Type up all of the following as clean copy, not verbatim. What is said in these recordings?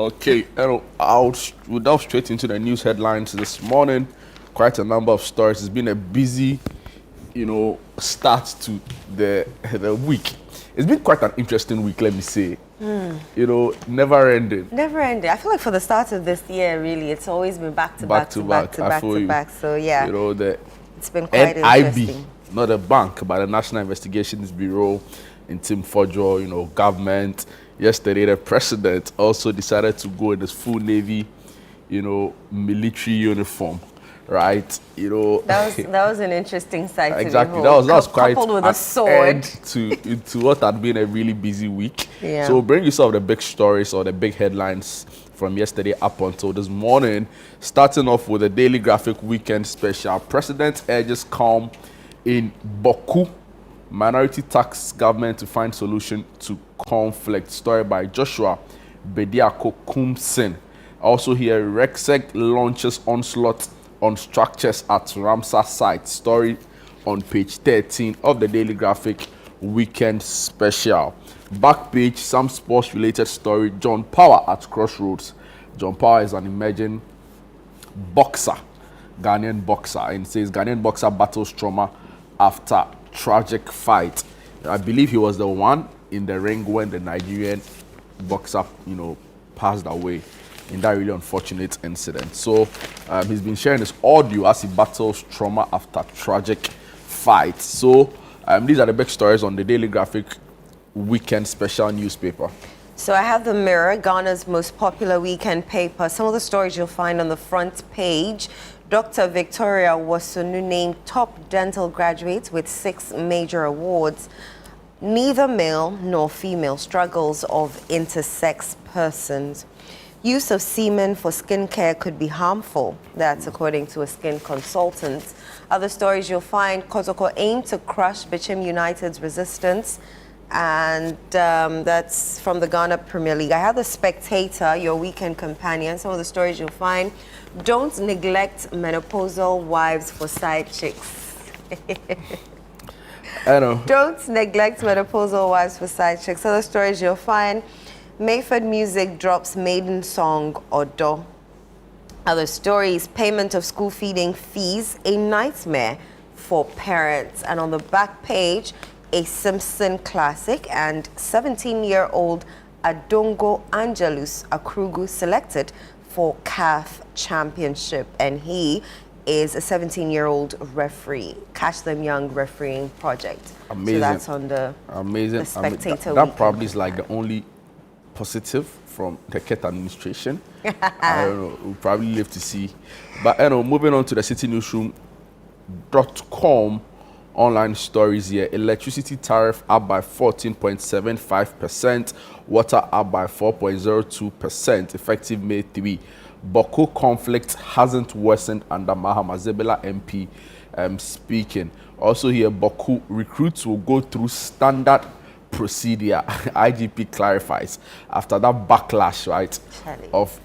Okay, we'll delve straight into the news headlines this morning. Quite a number of stories. It's been a busy, start to the week. It's been quite an interesting week, let me say. Never ending. Never ending. I feel like for the start of this year, really, it's always been back to back. So yeah, it's been quite interesting. Not a bank, but the National Investigations Bureau in Team Fojo, government. Yesterday, the president also decided to go in his full Navy, military uniform, right? That was an interesting sight. Exactly. That was quite coupled with a sword to what had been a really busy week. Yeah. So we'll bring you some of the big stories or the big headlines from yesterday up until this morning. Starting off with the Daily Graphic Weekend Special. President urges calm in Bawku. Minority tax government to find solution to conflict. Story by Joshua Bediako Kumsin. Also here, Rexec launches onslaught on structures at Ramsar site. Story on page 13 of the Daily Graphic Weekend Special. Back page, some sports related story. John Power at Crossroads. John Power is an emerging boxer, Ghanaian boxer, and it says Ghanaian boxer battles trauma after tragic fight. I believe he was the one in the ring when the Nigerian boxer, passed away in that really unfortunate incident. So he's been sharing his audio as he battles trauma after tragic fight. So these are the big stories on the Daily Graphic Weekend Special newspaper. So I have the Mirror, Ghana's most popular weekend paper. Some of the stories you'll find on the front page. Dr. Victoria Wasunu named top dental graduates with 6 major awards. Neither male nor female struggles of intersex persons. Use of semen for skincare could be harmful. That's according to a skin consultant. Other stories you'll find, Kotoko aim to crush Bichim United's resistance. And that's from the Ghana Premier League. I have the Spectator, your weekend companion. Some of the stories you'll find. Don't neglect menopausal wives for side chicks. I know. Don't neglect menopausal wives for side chicks. Other stories you'll find. Mayford Music drops maiden song Odo. Other stories, payment of school feeding fees, a nightmare for parents. And on the back page, a Simpson classic and 17-year-old Adongo Angelus Akrugu selected for CAF Championship. And he is a 17-year-old referee. Catch Them Young refereeing project. Amazing. So that's on the Spectator. That probably is like the only positive from the Ket administration. I don't know. We'll probably live to see. But moving on to the citynewsroom.com online stories here. Electricity tariff up by 14.75%. Water up by 4.02%. Effective May 3. Bawku conflict hasn't worsened under Mahama Zebela MP speaking. Also here, Bawku recruits will go through standard procedure. IGP clarifies after that backlash, right, of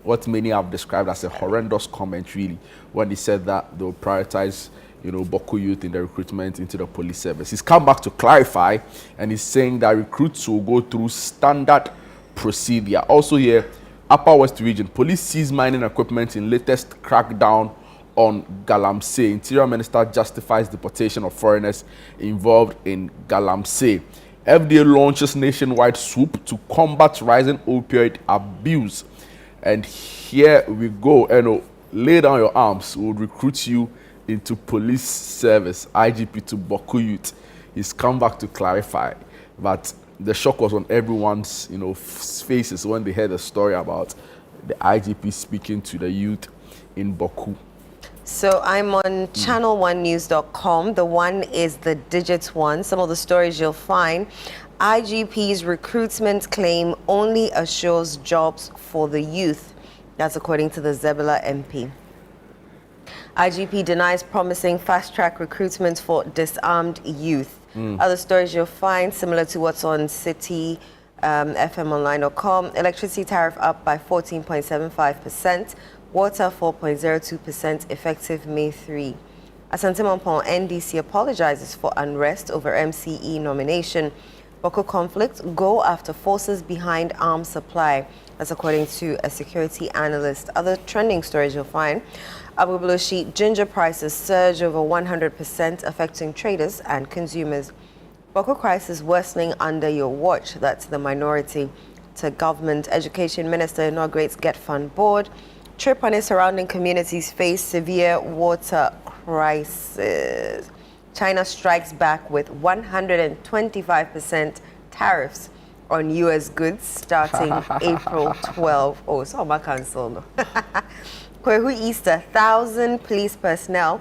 what many have described as a horrendous comment, really, when he said that they'll prioritize Bawku youth in the recruitment into the police service. He's come back to clarify, and he's saying that recruits will go through standard procedure. Also here, Upper West Region, police seize mining equipment in latest crackdown on Galamsey. Interior Minister justifies deportation of foreigners involved in Galamsey. FDA launches nationwide swoop to combat rising opioid abuse. And here we go, lay down your arms, we'll recruit you into police service. IGP to Bawku youth. He's come back to clarify, but the shock was on everyone's faces when they heard the story about the IGP speaking to the youth in Bawku. So I'm on ChannelOneNews.com. The one is the digits one. Some of the stories you'll find. IGP's recruitment claim only assures jobs for the youth. That's according to the Zebela MP. IGP denies promising fast-track recruitment for disarmed youth. Other stories you'll find similar to what's on City FMonline.com. Electricity tariff up by 14.75%. Water 4.02% effective May 3. Asante Mampong NDC apologizes for unrest over MCE nomination. Bawku conflict, go after forces behind arms supply. That's according to a security analyst. Other trending stories you'll find. Abu Blushi, ginger prices surge over 100%, affecting traders and consumers. Bawku crisis worsening under your watch. That's the minority to government. Education Minister inaugurates Get Fund Board. Trip and its surrounding communities face severe water crisis. China strikes back with 125% tariffs on U.S. goods starting April 12. Oh, so I'm cancelled. Kwehu Easter, 1,000 police personnel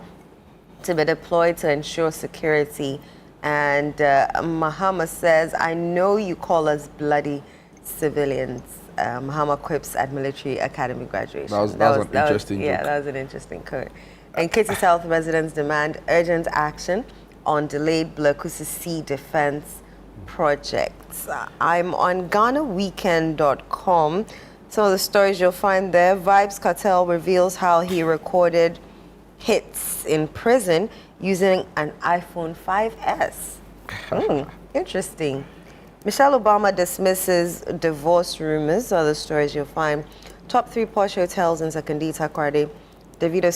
to be deployed to ensure security. And Mahama says, I know you call us bloody civilians. Mahama quips at military academy graduation. That was an interesting joke. Yeah, that was an interesting quote. And Kitty South residents demand urgent action on delayed Blakusi Sea defense projects. I'm on GhanaWeekend.com. Some of the stories you'll find there. Vibes Cartel reveals how he recorded hits in prison using an iPhone 5S. Interesting. Michelle Obama dismisses divorce rumors. Other stories you'll find. Top 3 posh hotels in Secondita Kwarde. Davido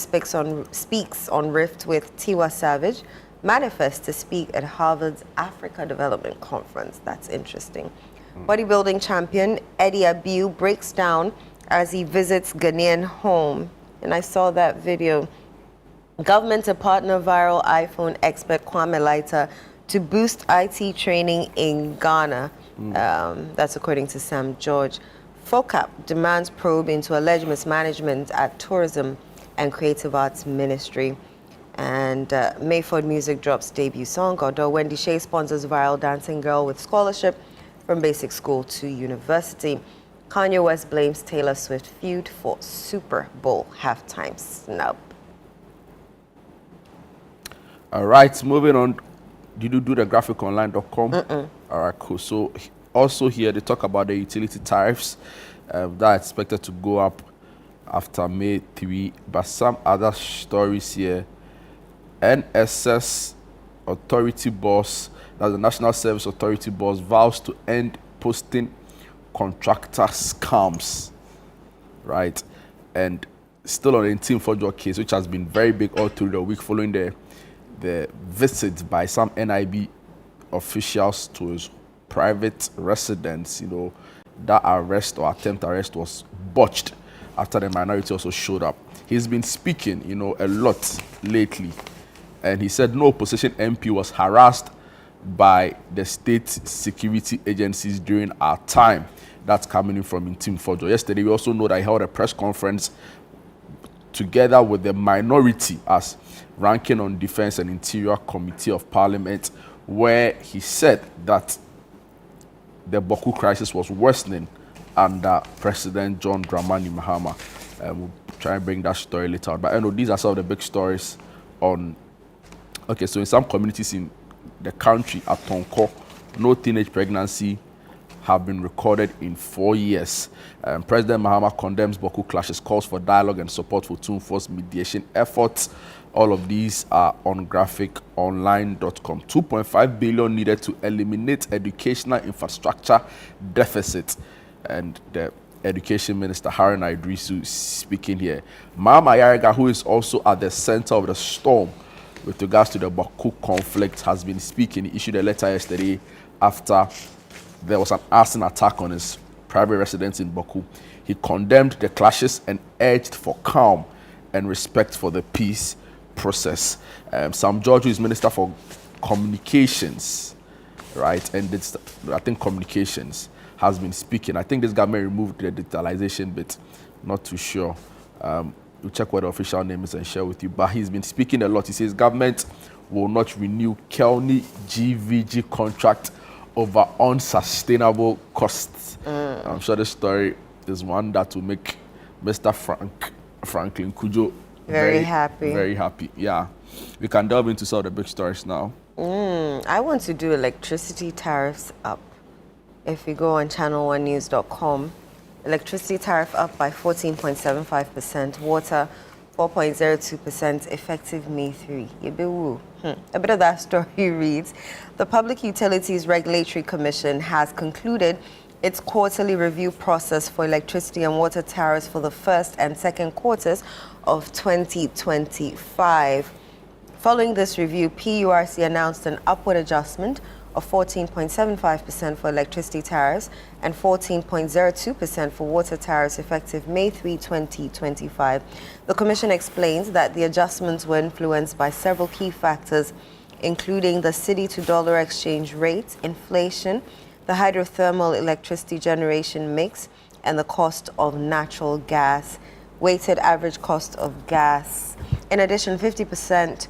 speaks on rift with Tiwa Savage. Manifests to speak at Harvard's Africa Development Conference. That's interesting. Bodybuilding champion Eddie Abiu breaks down as he visits Ghanaian home. And I saw that video. Government to partner viral iPhone expert Kwame Laita to boost IT training in Ghana. That's according to Sam George. FOCAP demands probe into alleged mismanagement at Tourism and Creative Arts Ministry. And Mayford Music drops debut song. Although Wendy Shea sponsors viral dancing girl with scholarship from basic school to university. Kanye West blames Taylor Swift feud for Super Bowl halftime snub. All right, moving on. Did you do the graphiconline.com? All right, cool. So also here they talk about the utility tariffs that are expected to go up after May 3. But some other stories here. NSS Authority boss, that's the National Service Authority boss, vows to end posting contractor scams, right? And still on the Team Fojo case, which has been very big all through the week following the visit by some NIB officials to his private residence. You know, that arrest or attempt arrest was botched after the minority also showed up. He's been speaking, you know, a lot lately. And he said no opposition MP was harassed by the state security agencies during our time. That's coming in from Team Fojo. Yesterday, we also know that he held a press conference together with the minority as ranking on Defense and Interior Committee of Parliament, where he said that the Bawku crisis was worsening under President John Dramani Mahama. We'll try and bring that story later on. But I know these are some of the big stories on. Okay, so in some communities in the country, at Tonko, no teenage pregnancy have been recorded in 4 years. President Mahama condemns Bawku clashes, calls for dialogue and support for Tumfo's mediation efforts. All of these are on graphiconline.com. 2.5 billion needed to eliminate educational infrastructure deficit. And the Education Minister Harun Idrisu speaking here. Mama Yarega, who is also at the center of the storm with regards to the Bawku conflict, has been speaking. He issued a letter yesterday after there was an arson attack on his private residence in Bawku. He condemned the clashes and urged for calm and respect for the peace process. Sam George, who is Minister for Communications, right, and it's, I think communications, has been speaking. I think this government removed the digitalization bit. Not too sure. We'll check what the official name is and share with you. But he's been speaking a lot. He says government will not renew Kelny GVG contract over unsustainable costs. I'm sure this story is one that will make Mr. Franklin Kujo very happy. Very happy, yeah. We can delve into some of the big stories now. I want to do electricity tariffs up. If you go on ChannelOneNews.com, electricity tariff up by 14.75%, water 4.02% effective May 3. Yebewu. A bit of that story reads, the Public Utilities Regulatory Commission has concluded its quarterly review process for electricity and water tariffs for the first and second quarters of 2025. Following this review, PURC announced an upward adjustment of 14.75% for electricity tariffs and 14.02% for water tariffs effective May 3, 2025. The Commission explains that the adjustments were influenced by several key factors, including the cedi-to-dollar exchange rate, inflation, the hydrothermal electricity generation mix, and the cost of natural gas, weighted average cost of gas. In addition, 50%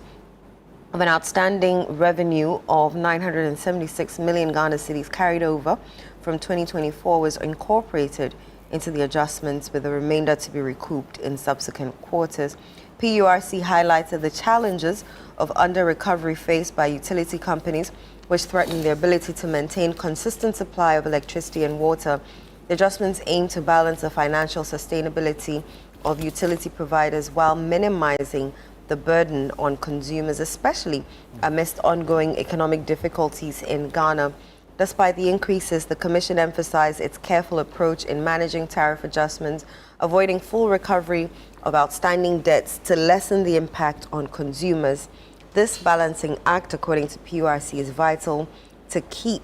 of an outstanding revenue of 976 million Ghana cedis carried over from 2024 was incorporated into the adjustments, with the remainder to be recouped in subsequent quarters. PURC highlighted the challenges of under-recovery faced by utility companies, which threaten their ability to maintain consistent supply of electricity and water. The adjustments aim to balance the financial sustainability of utility providers while minimizing the burden on consumers, especially amidst ongoing economic difficulties in Ghana. Despite the increases, the Commission emphasized its careful approach in managing tariff adjustments, avoiding full recovery of outstanding debts to lessen the impact on consumers. This balancing act, according to PURC, is vital to keep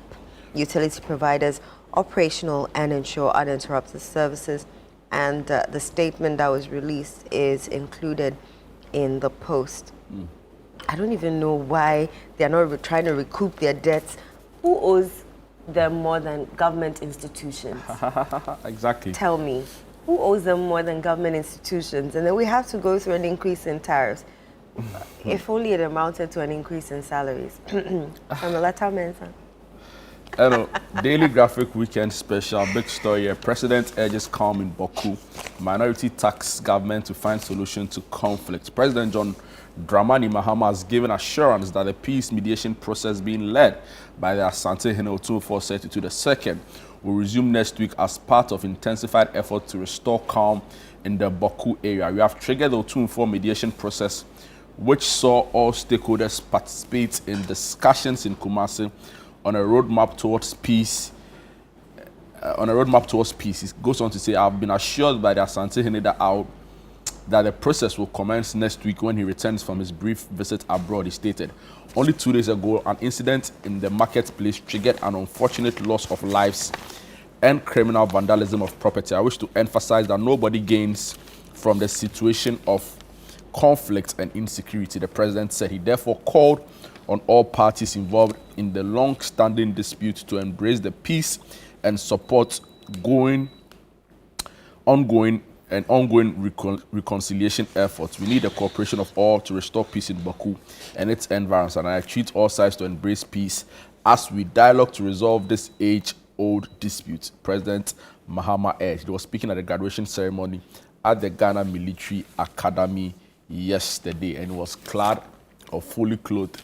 utility providers operational and ensure uninterrupted services. And the statement that was released is included in the post. I don't even know why they're not trying to recoup their debts. Who owes them more than government institutions? Exactly. Tell me, who owes them more than government institutions? And then we have to go through an increase in tariffs. If only it amounted to an increase in salaries. From a letter mensa. Daily Graphic Weekend Special, big story here. President urges calm in Bawku. Minority tax government to find solution to conflict. President John Dramani Mahama has given assurance that the peace mediation process being led by the Asante Hene Otumfuo Setty II will resume next week as part of intensified effort to restore calm in the Bawku area. We have triggered the Otumfuo mediation process, which saw all stakeholders participate in discussions in Kumasi on a roadmap towards peace. It goes on to say, I've been assured by the Asante Hene that the process will commence next week when he returns from his brief visit abroad, he stated. Only 2 days ago, an incident in the marketplace triggered an unfortunate loss of lives and criminal vandalism of property. I wish to emphasize that nobody gains from the situation of conflict and insecurity, the president said. He therefore called on all parties involved in the long-standing dispute to embrace the peace and support ongoing reconciliation efforts. We need the cooperation of all to restore peace in Bawku and its environs, and I treat all sides to embrace peace as we dialogue to resolve this age-old dispute, President Mahama urged. He was speaking at the graduation ceremony at the Ghana Military Academy yesterday, and was clad or fully clothed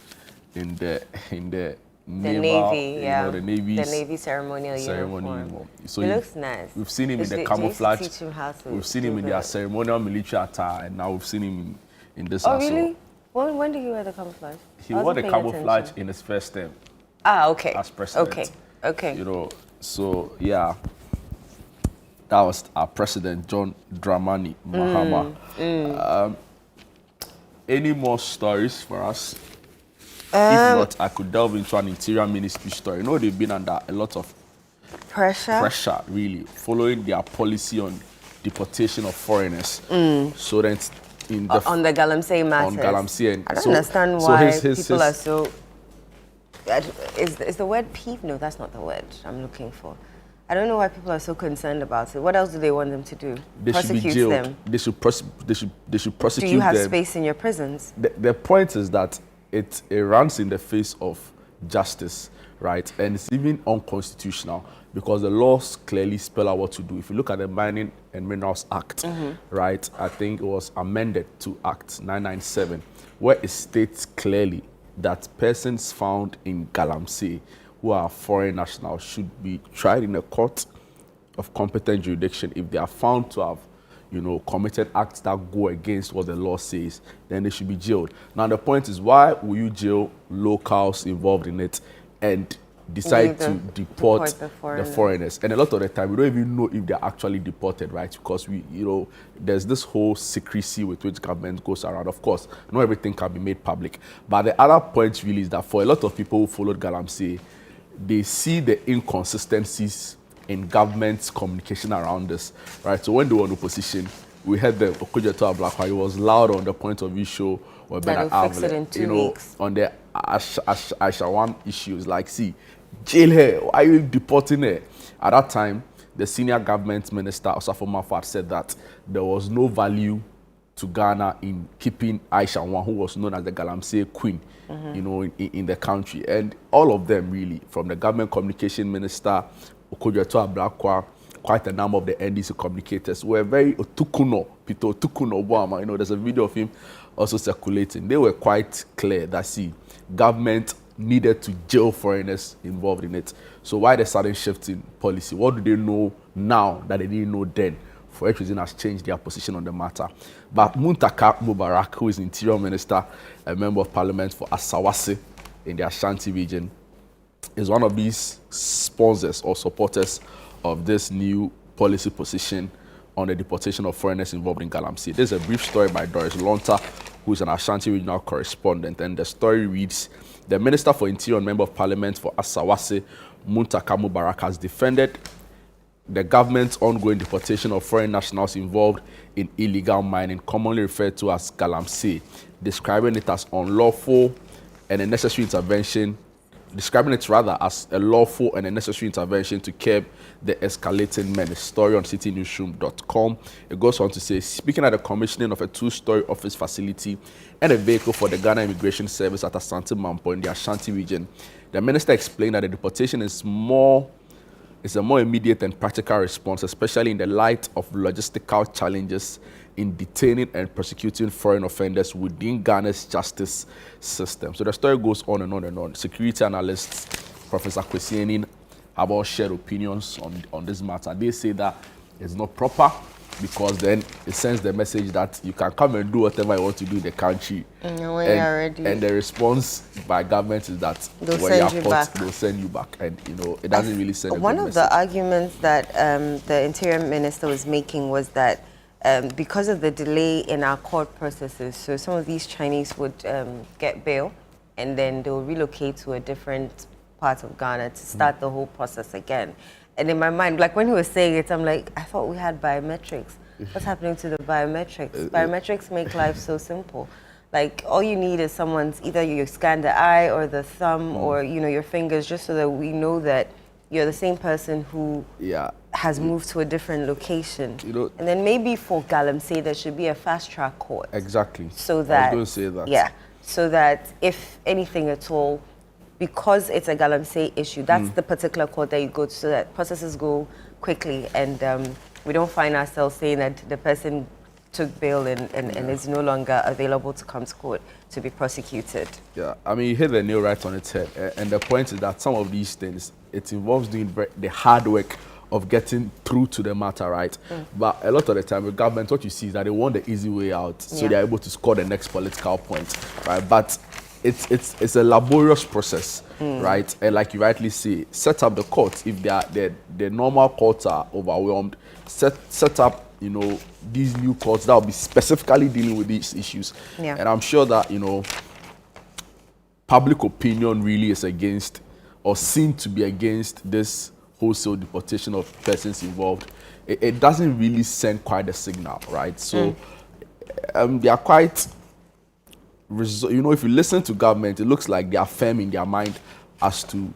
in the Navy, yeah. The Navy ceremonial uniform. So it looks nice. We've seen him in the camouflage. We've seen him in their ceremonial military attire, and now we've seen him in this. Oh, really? When did he wear the camouflage? He wore the camouflage in his first term. Ah, okay. As president. Okay. So yeah. That was our president, John Dramani Mahama. Any more stories for us? If not, I could delve into an interior ministry story. You know, they've been under a lot of pressure, really, following their policy on deportation of foreigners. So then, on the Galamsey matter. On Galamsey, and I don't understand why people are so. Is the word peeve? No, that's not the word I'm looking for. I don't know why people are so concerned about it. What else do they want them to do? They should be jailed. Them? They should prosecute them. Do you have space in your prisons? The point is that it runs in the face of justice, right? And it's even unconstitutional because the laws clearly spell out what to do. If you look at the Mining and Minerals Act, right, I think it was amended to Act 997, where it states clearly that persons found in Galamsey who are foreign nationals should be tried in a court of competent jurisdiction if they are found to have, committed acts that go against what the law says, then they should be jailed. Now, the point is, why will you jail locals involved in it and decide to deport the foreigners? And a lot of the time, we don't even know if they're actually deported, right? Because there's this whole secrecy with which government goes around. Of course, not everything can be made public. But the other point really is that for a lot of people who followed Galamsey, they see the inconsistencies in government's communication around this, right? So when they were in opposition, we heard the Okujeto Ablakwa, he was loud on the Point of View show, or that will fix it in 2 weeks. On the Aisha issues, like, see, jail her, why are you deporting her? At that time, the senior government minister, Osafo Mafat, said that there was no value to Ghana in keeping Aisha Wan, who was known as the Galamsey Queen, in the country. And all of them, really, from the government communication minister, Okujeto Ablakwa, quite a number of the NDC communicators were very otukuno, Peter Otukuno Obama. There's a video of him also circulating. They were quite clear that, see, government needed to jail foreigners involved in it. So why the sudden shift in policy? What do they know now that they didn't know then? For which reason has changed their position on the matter. But Muntaka Mubarak, who is Interior Minister, a Member of Parliament for Asawase in the Ashanti region, is one of these sponsors or supporters of this new policy position on the deportation of foreigners involved in Galamsey. There's a brief story by Doris Lonta, who is an Ashanti regional correspondent, and the story reads, the Minister for Interior and Member of Parliament for Asawase, Muntaka Mubarak, has defended the government's ongoing deportation of foreign nationals involved in illegal mining, commonly referred to as Galamsey, describing it as unlawful and a necessary intervention describing it rather as a lawful and a necessary intervention to curb the escalating menace. Story on citynewsroom.com. It goes on to say, speaking at the commissioning of a 2-story office facility and a vehicle for the Ghana Immigration Service at Asante Mampo in the Ashanti region, the minister explained that the deportation is a more immediate and practical response, especially in the light of logistical challenges in detaining and prosecuting foreign offenders within Ghana's justice system. So the story goes on and on and on. Security analysts, Professor Kwesi have all shared opinions on this matter. They say that it's not proper because then it sends the message that you can come and do whatever you want to do in the country. And the response by government is that they'll send you back. And, it doesn't really send a good One of message. the arguments that the Interior Minister was making was that because of the delay in our court processes, so some of these Chinese would get bail and then they'll relocate to a different part of Ghana to start the whole process again. And in my mind, like when he was saying it, I'm like, I thought we had biometrics. What's happening to the biometrics? Biometrics make life so simple. Like all you need is either you scan the eye or the thumb or your fingers, just so that we know that you're the same person who has moved to a different location. And then maybe for Galamsey, there should be a fast-track court. Exactly. So that, I was going to say that. Yeah. So that if anything at all, because it's a Galamsey issue, that's the particular court that you go to, so that processes go quickly and we don't find ourselves saying that the person took bail and is no longer available to come to court to be prosecuted. Yeah, I mean, you hit the nail right on its head. And the point is that some of these things, it involves doing the hard work of getting through to the matter, right? But a lot of the time with government, what you see is that they want the easy way out, so they're able to score the next political point, right? But it's a laborious process, right? And like you rightly say, set up the courts. If the normal courts are overwhelmed, set up these new courts that will be specifically dealing with these issues. And I'm sure that public opinion really is against, or seem to be against, this wholesale deportation of persons involved. It doesn't really send quite a signal, right? So they are quite, if you listen to government, it looks like they are firm in their mind as to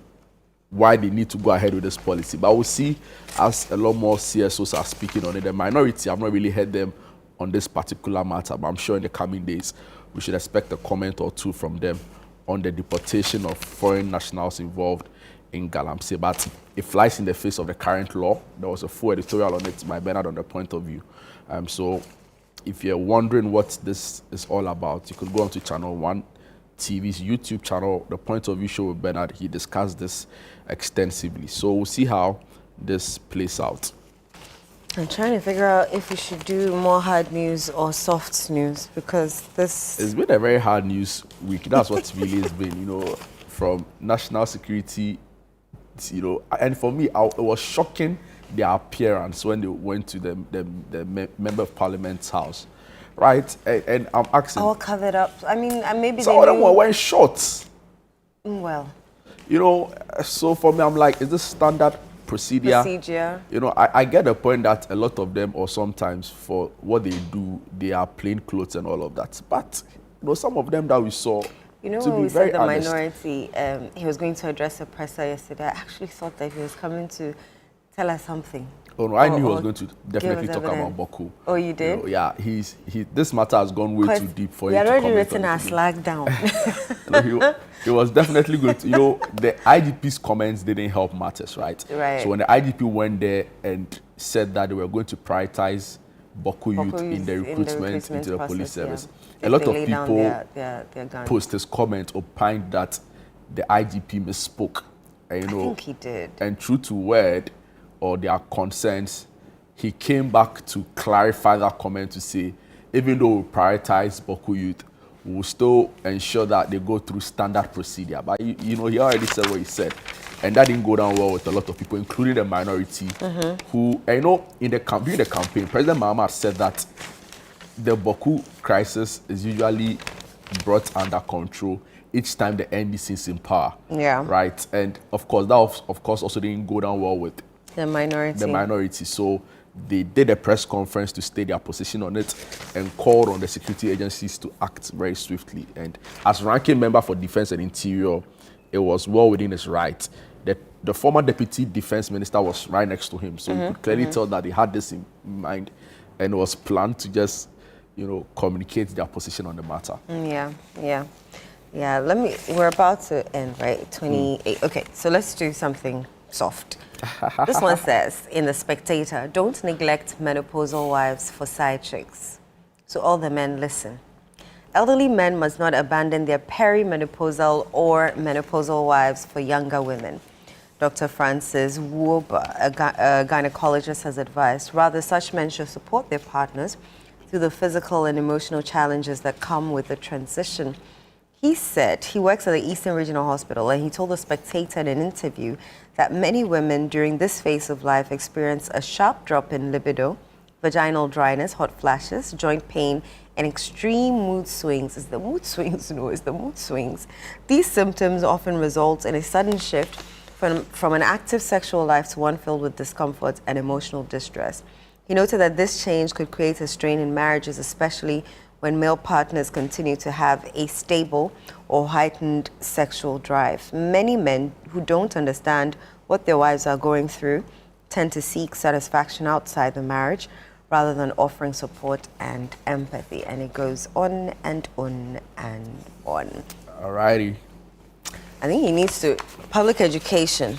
why they need to go ahead with this policy. But we'll see as a lot more CSOs are speaking on it. The minority, I've not really heard them on this particular matter, but I'm sure in the coming days, we should expect a comment or two from them on the deportation of foreign nationals involved in Galamsey. But it flies in the face of the current law. There was a full editorial on it by Bernard on the Point of View. So if you're wondering what this is all about, you could go on to ChannelOne TV's YouTube channel, The Point of View Show with Bernard. He discussed this extensively. So we'll see how this plays out. I'm trying to figure out if we should do more hard news or soft news, because this... It's been a very hard news week. That's what really has been, from national security, and for me, it was shocking their appearance when they went to the member of parliament's house, right? And I'm asking... All covered up. I mean, maybe some of them were wearing shorts. Well... so for me, I'm like, is this standard procedure? I get the point that a lot of them, or sometimes for what they do, they are plain clothes and all of that. But some of them that we saw, when we said the minority, he was going to address a presser yesterday. I actually thought that he was coming to tell us something. Oh no, I knew he was going to definitely talk about Bawku. Oh, you did? Yeah, this matter has gone way too deep for him to comment on. We had already written our slag down. He was definitely going to, the IGP's comments didn't help matters, right? Right. So when the IGP went there and said that they were going to prioritize Bawku youth in the recruitment into the police service, a lot of people post his comment opined that the IGP misspoke. And, I think he did. And true to word, or their concerns, he came back to clarify that comment to say, even though we prioritize Bawku youth, we'll still ensure that they go through standard procedure. But he already said what he said, and that didn't go down well with a lot of people, including the minority, who, during the campaign, President Mahama said that the Bawku crisis is usually brought under control each time the NDC is in power. Yeah. Right, and of course that also didn't go down well with the minority. So they did a press conference to state their position on it and called on the security agencies to act very swiftly. And as ranking member for Defense and Interior, it was well within his right. The former deputy defense minister was right next to him, so you could clearly tell that they had this in mind, and it was planned to just, communicate their position on the matter. Yeah. We're about to end, right? 28. Okay, so let's do something soft. This one says, in The Spectator, don't neglect menopausal wives for side chicks. So all the men, listen. Elderly men must not abandon their perimenopausal or menopausal wives for younger women. Dr. Francis Wuoba, a gynecologist, has advised. Rather, such men should support their partners through the physical and emotional challenges that come with the transition. He said he works at the Eastern Regional Hospital, and he told The Spectator in an interview that many women during this phase of life experience a sharp drop in libido, vaginal dryness, hot flashes, joint pain, and extreme mood swings. It's the mood swings, it's the mood swings. These symptoms often result in a sudden shift from an active sexual life to one filled with discomfort and emotional distress. He noted that this change could create a strain in marriages, especially when male partners continue to have a stable or heightened sexual drive. Many men who don't understand what their wives are going through tend to seek satisfaction outside the marriage rather than offering support and empathy. And it goes on and on and on. Alrighty. I think he needs to public education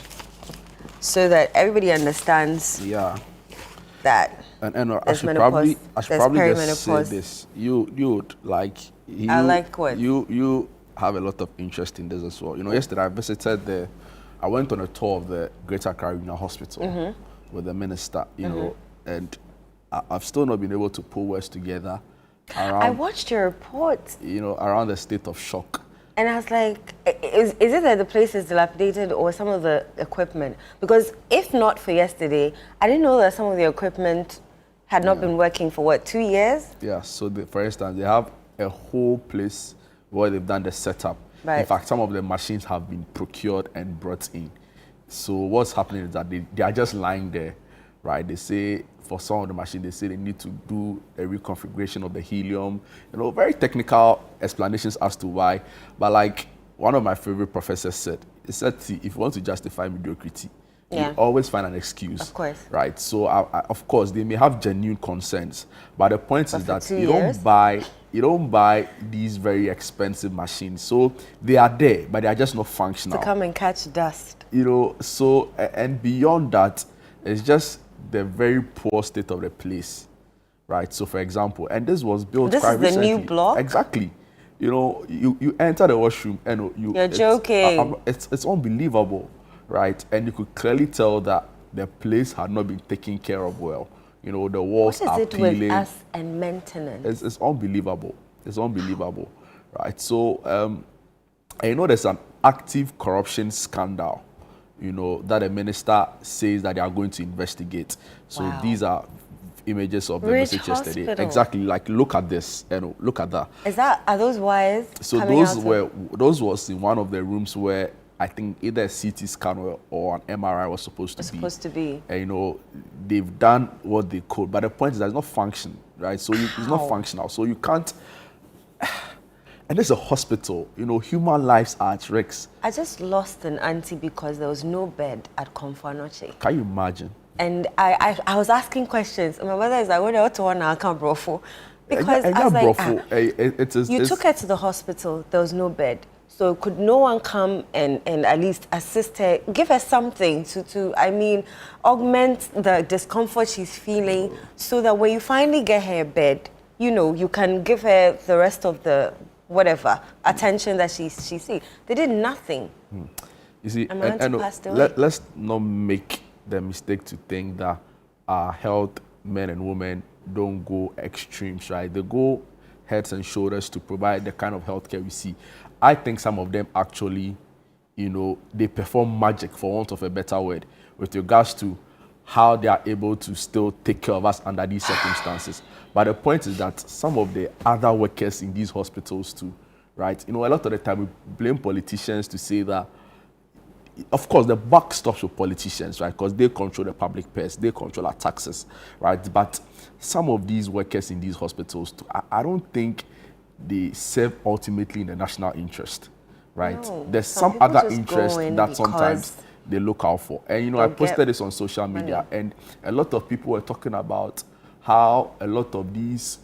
so that everybody understands that. And I should probably just say this. You have a lot of interest in this as well. Yesterday I went on a tour of the Greater Caribbean Hospital with the minister, and I've still not been able to pull words together around. I watched your report. Around the state of shock. And I was like, is it that the place is dilapidated or some of the equipment? Because if not for yesterday, I didn't know that some of the equipment had not been working for 2 years? Yeah, so for instance, they have a whole place where they've done the setup. Right. In fact, some of the machines have been procured and brought in. So what's happening is that they are just lying there, right? They say for some of the machines, they say they need to do a reconfiguration of the helium. Very technical explanations as to why. But like one of my favorite professors said, see, if you want to justify mediocrity, you always find an excuse. Of course. Right. So of course they may have genuine concerns, but the point is that you don't buy these very expensive machines. So they are there, but they are just not functional. To come and catch dust. So and beyond that, it's just the very poor state of the place. Right. So for example, and this was built quite recently. This is the new block? Exactly. You enter the washroom and you're joking. It's unbelievable. Right, and you could clearly tell that the place had not been taken care of well. You know, the walls are What is it peeling. with us and maintenance? It's unbelievable. It's unbelievable, right? So, and you know, there's an active corruption scandal, you know, that the minister says that they are going to investigate. So Wow. these are images of the Ridge message yesterday. Hospital. Exactly, like look at this, you know, look at that. Are those wires? So coming out those was in one of the rooms where I think either a CT scan or an MRI was supposed to be. And, you know, they've done what they could, but the point is that it's not functioning, right? So it's not functional. So you can't. And it's a hospital. You know, human lives are at risk. I just lost an auntie because there was no bed at Comfanoche. Can you imagine? And I was asking questions. My mother is like, "What do you want to come, bro?" Because I was like, you took her to the hospital. There was no bed. So could no one come and at least assist her, give her something to augment the discomfort she's feeling, so that when you finally get her a bed, you know, you can give her the rest of the whatever attention that she sees. They did nothing. You see, passed away. Let's not make the mistake to think that our health men and women don't go extremes, right? They go heads and shoulders to provide the kind of healthcare we see. I think some of them actually, you know, they perform magic, for want of a better word, with regards to how they are able to still take care of us under these circumstances. But the point is that some of the other workers in these hospitals too, right? You know, a lot of the time we blame politicians to say that, of course, the buck stops with politicians, right? Because they control the public purse, they control our taxes, right? But some of these workers in these hospitals too, I don't think they serve ultimately in the national interest, right? No, there's some other interest that sometimes they look out for. And, you know, I posted this on social media, and a lot of people were talking about how a lot of these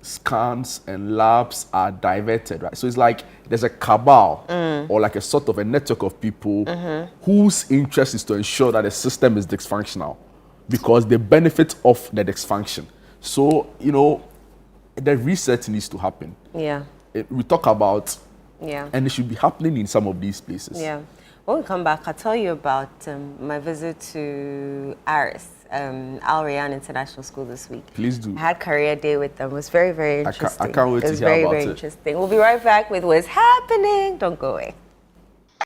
scans and labs are diverted, right? So it's like there's a cabal or like a sort of a network of people whose interest is to ensure that the system is dysfunctional because they benefit off the dysfunction. So, you know, the research needs to happen. Yeah. We talk about, yeah, and it should be happening in some of these places. Yeah. When we come back, I'll tell you about my visit to ARIS, Al Rayyan International School this week. Please do. I had career day with them. It was very, very interesting. I can't wait to hear about it. It was very, very interesting. We'll be right back with what's happening. Don't go away.